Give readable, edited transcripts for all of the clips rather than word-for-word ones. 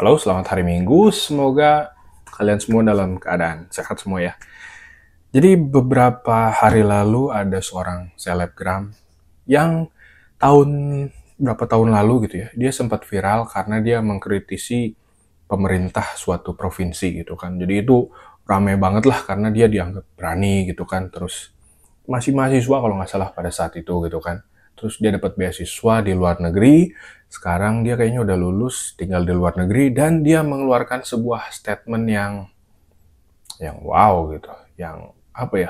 Halo, selamat hari Minggu. Semoga kalian semua dalam keadaan sehat semua ya. Jadi beberapa hari lalu ada seorang selebgram yang tahun berapa tahun lalu gitu ya, dia sempat viral karena dia mengkritisi pemerintah suatu provinsi gitu kan. Jadi itu rame banget lah karena dia dianggap berani gitu kan. Terus masih mahasiswa kalau nggak salah pada saat itu gitu kan. Terus dia dapat beasiswa di luar negeri, sekarang dia kayaknya udah lulus, tinggal di luar negeri, dan dia mengeluarkan sebuah statement yang wow gitu, yang apa ya,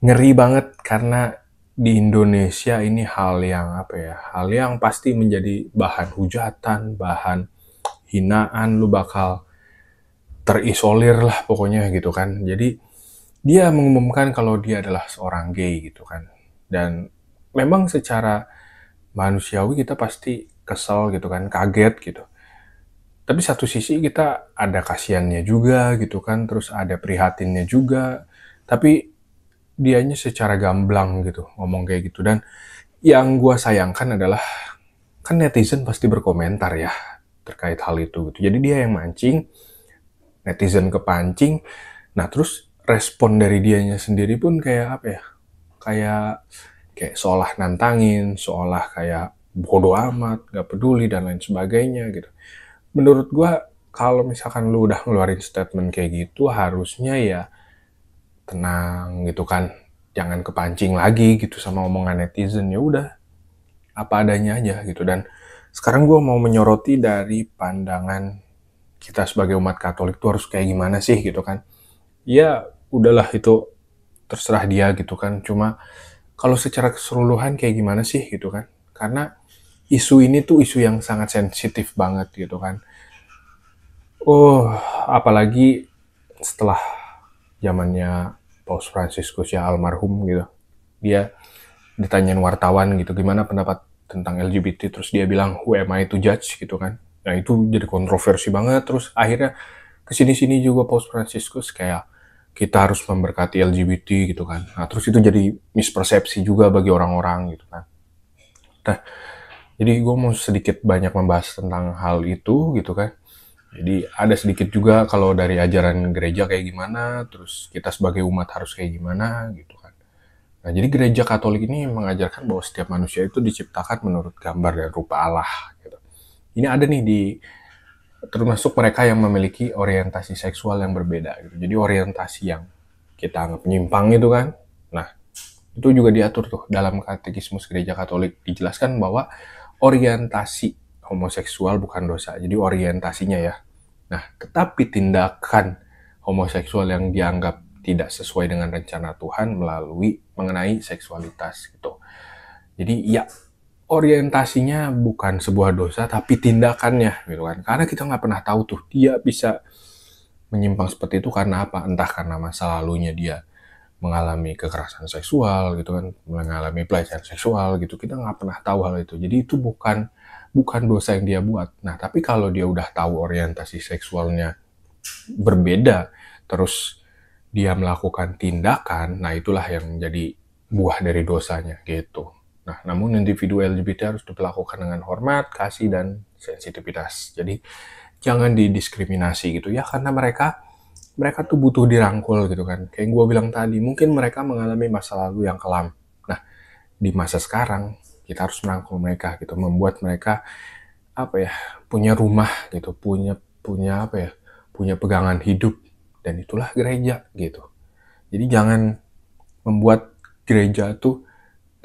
ngeri banget karena di Indonesia ini hal yang apa ya, hal yang pasti menjadi bahan hujatan, bahan hinaan, lu bakal terisolir lah pokoknya gitu kan. Jadi dia mengumumkan kalau dia adalah seorang gay gitu kan. Dan memang secara manusiawi kita pasti kesel gitu kan, kaget gitu. Tapi satu sisi kita ada kasihannya juga gitu kan, terus ada prihatinnya juga. Tapi dianya secara gamblang gitu ngomong kayak gitu. Dan yang gua sayangkan adalah kan netizen pasti berkomentar ya terkait hal itu gitu. Jadi dia yang mancing, netizen kepancing. Nah terus respon dari dianya sendiri pun kayak apa ya? Kayak seolah nantangin, seolah kayak bodoh amat, gak peduli dan lain sebagainya gitu. Menurut gua kalau misalkan lu udah ngeluarin statement kayak gitu harusnya ya tenang gitu kan, jangan kepancing lagi gitu sama omongan netizen. Ya udah apa adanya aja gitu. Dan sekarang gua mau menyoroti dari pandangan kita sebagai umat Katolik tuh harus kayak gimana sih gitu kan. Ya udahlah itu terserah dia gitu kan, cuma kalau secara keseluruhan kayak gimana sih gitu kan, karena isu ini tuh isu yang sangat sensitif banget gitu kan. Apalagi setelah zamannya Paus Fransiskus ya almarhum gitu, dia ditanyain wartawan gitu gimana pendapat tentang LGBT, terus dia bilang who am I to judge gitu kan. Nah itu jadi kontroversi banget, terus akhirnya kesini-sini juga Paus Fransiskus kayak kita harus memberkati LGBT gitu kan. Nah terus itu jadi mispersepsi juga bagi orang-orang gitu kan. Nah jadi gue mau sedikit banyak membahas tentang hal itu gitu kan. Jadi ada sedikit juga kalau dari ajaran gereja kayak gimana, terus kita sebagai umat harus kayak gimana gitu kan. Nah, jadi gereja Katolik ini mengajarkan bahwa setiap manusia itu diciptakan menurut gambar dan rupa Allah gitu. Ini ada nih di termasuk mereka yang memiliki orientasi seksual yang berbeda gitu. Jadi orientasi yang kita anggap menyimpang itu kan. Nah, itu juga diatur tuh dalam katekismus gereja Katolik, dijelaskan bahwa orientasi homoseksual bukan dosa. Jadi orientasinya ya. Nah, tetapi tindakan homoseksual yang dianggap tidak sesuai dengan rencana Tuhan melalui mengenai seksualitas gitu. Jadi ya orientasinya bukan sebuah dosa tapi tindakannya gitu kan. Karena kita nggak pernah tahu tuh dia bisa menyimpang seperti itu karena apa? Entah karena masa lalunya dia mengalami kekerasan seksual gitu kan, mengalami pelecehan seksual gitu, kita nggak pernah tahu hal itu. Jadi itu bukan dosa yang dia buat. Nah tapi kalau dia udah tahu orientasi seksualnya berbeda, terus dia melakukan tindakan, nah itulah yang menjadi buah dari dosanya gitu. Nah namun individu LGBT harus diperlakukan dengan hormat, kasih, dan sensitivitas. Jadi jangan didiskriminasi gitu ya, karena mereka tuh butuh dirangkul gitu kan. Kayak gue bilang tadi, mungkin mereka mengalami masa lalu yang kelam. Nah, di masa sekarang kita harus merangkul mereka gitu, membuat mereka apa ya, punya rumah gitu, punya apa ya, punya pegangan hidup, dan itulah gereja gitu. Jadi jangan membuat gereja tuh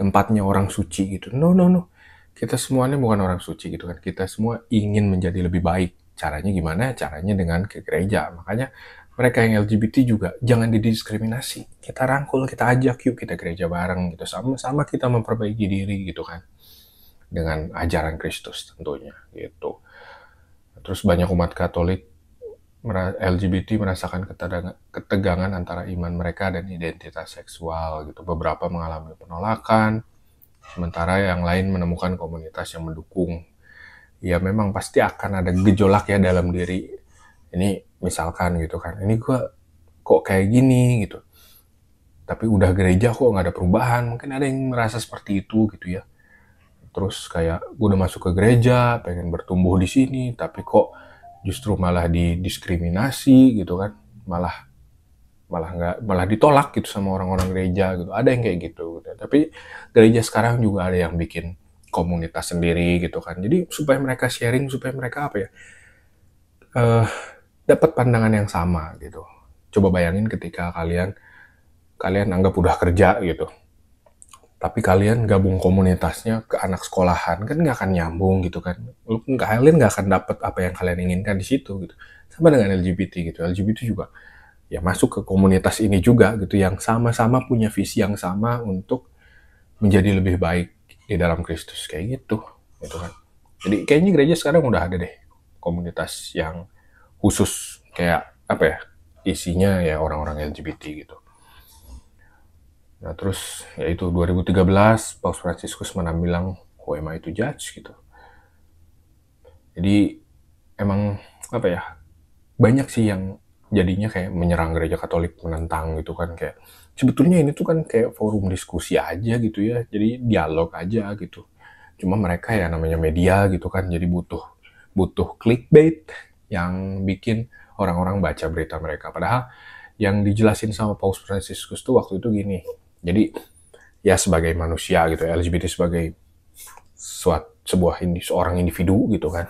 tempatnya orang suci gitu. No, no, no. Kita semuanya bukan orang suci gitu kan. Kita semua ingin menjadi lebih baik. Caranya gimana? Caranya dengan ke gereja. Makanya mereka yang LGBT juga jangan didiskriminasi. Kita rangkul, kita ajak yuk kita gereja bareng gitu. Sama-sama kita memperbaiki diri gitu kan. Dengan ajaran Kristus tentunya gitu. Terus banyak umat Katolik LGBT merasakan ketegangan antara iman mereka dan identitas seksual gitu. Beberapa mengalami penolakan, sementara yang lain menemukan komunitas yang mendukung. Ya memang pasti akan ada gejolak ya dalam diri. Ini misalkan gitu kan, ini gue kok kayak gini gitu. Tapi udah gereja kok nggak ada perubahan. Mungkin ada yang merasa seperti itu gitu ya. Terus kayak gue udah masuk ke gereja, pengen bertumbuh di sini, tapi kok justru malah didiskriminasi gitu kan, malah ditolak gitu sama orang-orang gereja gitu. Ada yang kayak gitu. Tapi gereja sekarang juga ada yang bikin komunitas sendiri gitu kan. Jadi supaya mereka sharing, supaya mereka apa ya, dapat pandangan yang sama gitu. Coba bayangin ketika kalian anggap udah kerja gitu, tapi kalian gabung komunitasnya ke anak sekolahan, kan nggak akan nyambung gitu kan. Kalian nggak akan dapat apa yang kalian inginkan di situ gitu. Sama dengan LGBT gitu. LGBT juga ya masuk ke komunitas ini juga gitu, yang sama-sama punya visi yang sama untuk menjadi lebih baik di dalam Kristus kayak gitu kan. Jadi kayaknya gereja sekarang udah ada deh komunitas yang khusus kayak apa ya, isinya ya orang-orang LGBT gitu. Nah terus ya itu 2013 Paus Fransiskus bilang who am I to judge gitu. Jadi emang apa ya, banyak sih yang jadinya kayak menyerang gereja Katolik, menentang gitu kan, kayak sebetulnya ini tuh kan kayak forum diskusi aja gitu ya, jadi dialog aja gitu. Cuma mereka ya namanya media gitu kan, jadi butuh clickbait yang bikin orang-orang baca berita mereka. Padahal yang dijelasin sama Paus Fransiskus tuh waktu itu gini, jadi ya sebagai manusia gitu, LGBT sebagai seorang individu gitu kan,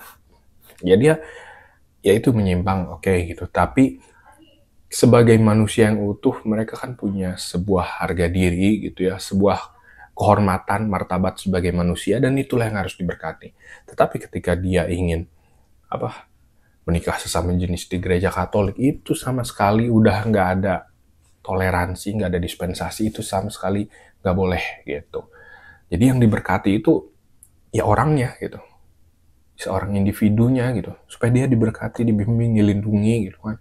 ya dia ya itu menyimpang, oke gitu, tapi sebagai manusia yang utuh mereka kan punya sebuah harga diri gitu ya, sebuah kehormatan, martabat sebagai manusia, dan itulah yang harus diberkati. Tetapi ketika dia ingin menikah sesama jenis di gereja Katolik, itu sama sekali udah nggak ada toleransi, nggak ada dispensasi, itu sama sekali nggak boleh gitu. Jadi yang diberkati itu ya orangnya gitu, seorang individunya gitu, supaya dia diberkati, dibimbing, dilindungi gitu kan,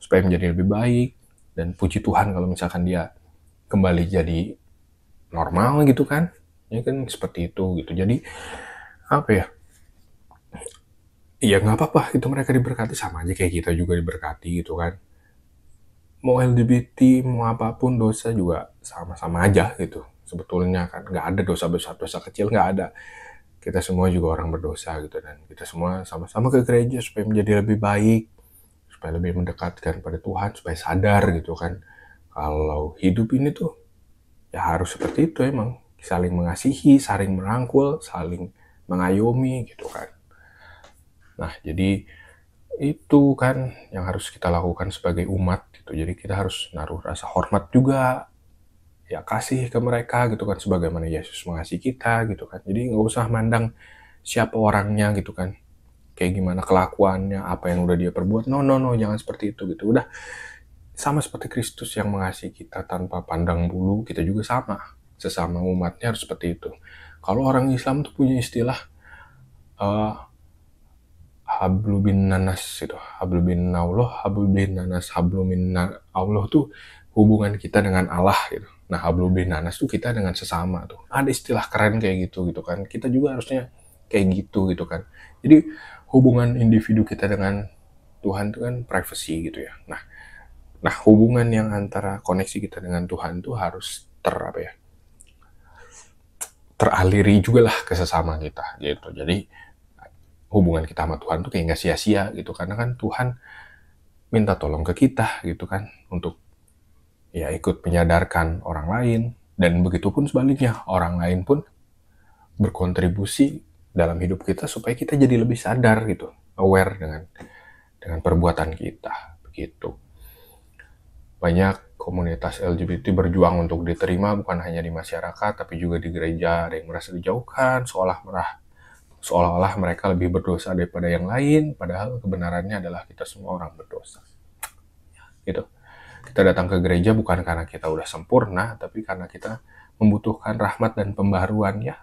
supaya menjadi lebih baik. Dan puji Tuhan kalau misalkan dia kembali jadi normal gitu kan, ya kan seperti itu gitu. Jadi apa ya, ya nggak apa-apa itu mereka diberkati, sama aja kayak kita juga diberkati gitu kan. Mau LGBT mau apapun dosa juga sama-sama aja gitu sebetulnya kan, nggak ada dosa besar dosa kecil, nggak ada. Kita semua juga orang berdosa gitu, dan kita semua sama-sama ke gereja supaya menjadi lebih baik, supaya lebih mendekatkan pada Tuhan, supaya sadar gitu kan kalau hidup ini tuh ya harus seperti itu, emang saling mengasihi, saling merangkul, saling mengayomi gitu kan. Nah jadi itu kan yang harus kita lakukan sebagai umat gitu. Jadi kita harus naruh rasa hormat juga, ya kasih ke mereka gitu kan, sebagaimana Yesus mengasihi kita gitu kan. Jadi nggak usah mandang siapa orangnya gitu kan, kayak gimana kelakuannya, apa yang udah dia perbuat. No, jangan seperti itu gitu. Udah sama seperti Kristus yang mengasihi kita tanpa pandang bulu, kita juga sama. Sesama umatnya harus seperti itu. Kalau orang Islam tuh punya istilah hablu bin nanas itu, hablu bin Allah, hablu bin nanas, hablu bin Allah tuh hubungan kita dengan Allah gitu. Nah, hablu bin nanas tuh kita dengan sesama tuh. Ada istilah keren kayak gitu kan. Kita juga harusnya kayak gitu kan. Jadi hubungan individu kita dengan Tuhan itu kan privacy gitu ya. Nah hubungan yang antara koneksi kita dengan Tuhan tuh harus teraliri juga lah ke sesama kita gitu. Jadi hubungan kita sama Tuhan tuh kayak nggak sia-sia gitu, karena kan Tuhan minta tolong ke kita gitu kan, untuk ya ikut menyadarkan orang lain, dan begitu pun sebaliknya, orang lain pun berkontribusi dalam hidup kita supaya kita jadi lebih sadar gitu, aware dengan perbuatan kita begitu. Banyak komunitas LGBT berjuang untuk diterima bukan hanya di masyarakat tapi juga di gereja. Ada yang merasa dijauhkan, seolah-olah mereka lebih berdosa daripada yang lain, padahal kebenarannya adalah kita semua orang berdosa. Gitu. Kita datang ke gereja bukan karena kita udah sempurna, tapi karena kita membutuhkan rahmat dan pembaharuan ya.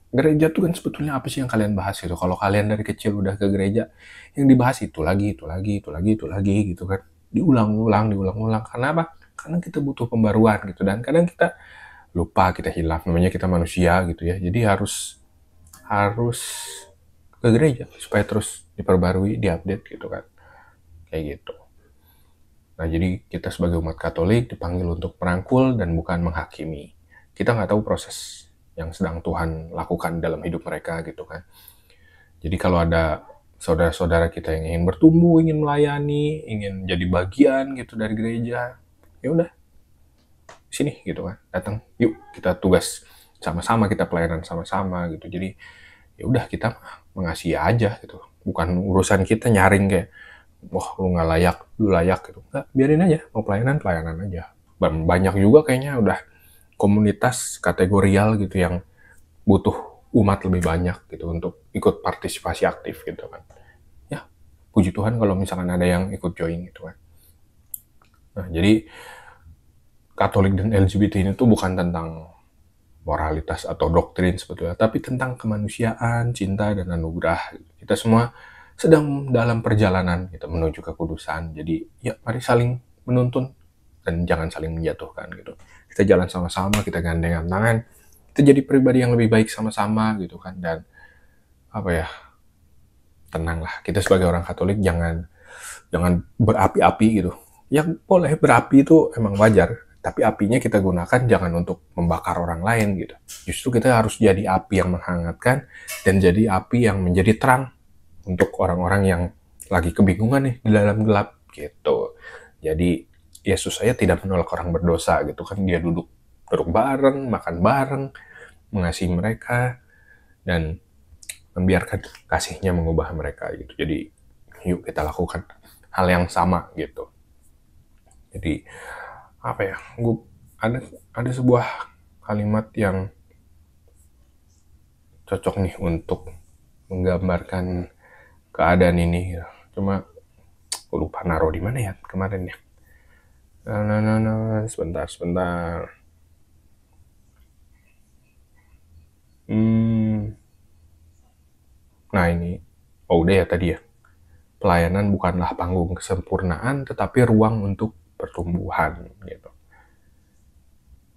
Gereja tuh kan sebetulnya apa sih yang kalian bahas gitu? Kalau kalian dari kecil udah ke gereja, yang dibahas itu lagi gitu kan. Diulang-ulang. Karena apa? Karena kita butuh pembaruan gitu, dan kadang kita lupa, kita hilaf, namanya kita manusia gitu ya. Jadi harus ke gereja supaya terus diperbarui, diupdate gitu kan, kayak gitu. Nah jadi kita sebagai umat Katolik dipanggil untuk merangkul dan bukan menghakimi. Kita nggak tahu proses yang sedang Tuhan lakukan dalam hidup mereka gitu kan. Jadi kalau ada saudara-saudara kita yang ingin bertumbuh, ingin melayani, ingin jadi bagian gitu dari gereja, ya udah sini gitu kan, datang yuk kita tugas sama-sama, kita pelayanan sama-sama gitu. Jadi ya udah kita mengasihi aja gitu, bukan urusan kita nyaring kayak wah lu nggak layak, lu layak gitu. Nggak, biarin aja, mau pelayanan aja. Banyak juga kayaknya udah komunitas kategorial gitu yang butuh umat lebih banyak gitu untuk ikut partisipasi aktif gitu kan. Ya, puji Tuhan kalau misalkan ada yang ikut join gitu kan. Nah, jadi Katolik dan LGBT ini tuh bukan tentang moralitas atau doktrin sebetulnya, tapi tentang kemanusiaan, cinta, dan anugerah. Kita semua sedang dalam perjalanan kita menuju kekudusan. Jadi ya mari saling menuntun dan jangan saling menjatuhkan gitu. Kita jalan sama-sama, kita gandengan tangan, kita jadi pribadi yang lebih baik sama-sama gitu kan. Dan apa ya, tenanglah. Kita sebagai orang Katolik jangan berapi-api gitu. Yang boleh berapi itu emang wajar, tapi apinya kita gunakan jangan untuk membakar orang lain gitu. Justru kita harus jadi api yang menghangatkan dan jadi api yang menjadi terang untuk orang-orang yang lagi kebingungan nih di dalam gelap gitu. Jadi Yesus saya tidak menolak orang berdosa gitu kan, dia duduk bareng, makan bareng, mengasihi mereka dan membiarkan kasihnya mengubah mereka gitu. Jadi yuk kita lakukan hal yang sama gitu. Jadi apa ya, ada sebuah kalimat yang cocok nih untuk menggambarkan keadaan ini gitu. Cuma aku lupa naruh di mana ya kemarin ya. Sebentar. Nah ini, udah ya tadi ya. Pelayanan bukanlah panggung kesempurnaan, tetapi ruang untuk pertumbuhan gitu.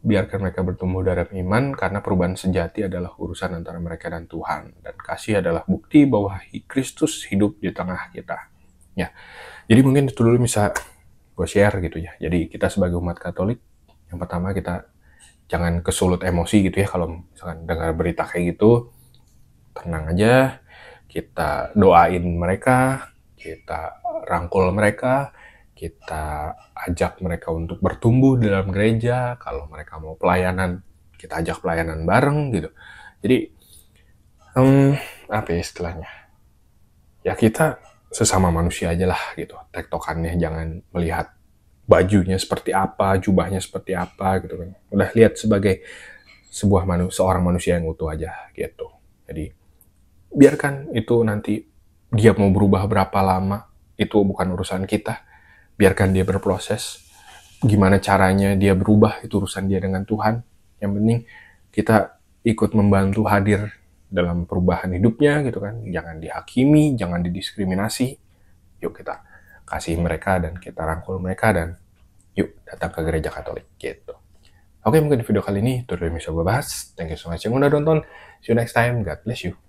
Biarkan mereka bertumbuh dalam iman, karena perubahan sejati adalah urusan antara mereka dan Tuhan. Dan kasih adalah bukti bahwa Kristus hidup di tengah kita. Ya, jadi mungkin itu dulu bisa gue share gitu ya. Jadi kita sebagai umat Katolik, yang pertama kita jangan kesulut emosi gitu ya. Kalau misalkan dengar berita kayak gitu, tenang aja. Kita doain mereka, kita rangkul mereka, kita ajak mereka untuk bertumbuh dalam gereja. Kalau mereka mau pelayanan, kita ajak pelayanan bareng gitu. Jadi apa ya istilahnya, ya kita sesama manusia aja lah gitu. Tektokannya jangan melihat bajunya seperti apa, jubahnya seperti apa gitu kan. Udah lihat sebagai seorang manusia yang utuh aja gitu. Jadi biarkan itu nanti dia mau berubah berapa lama, itu bukan urusan kita. Biarkan dia berproses. Gimana caranya dia berubah, itu urusan dia dengan Tuhan. Yang penting kita ikut membantu hadir dalam perubahan hidupnya gitu kan. Jangan dihakimi, jangan didiskriminasi. Yuk kita kasih mereka dan kita rangkul mereka dan yuk datang ke gereja Katolik gitu. Oke, mungkin di video kali ini itu udah bisa gue bahas. Thank you so much yang udah nonton. See you next time. God bless you.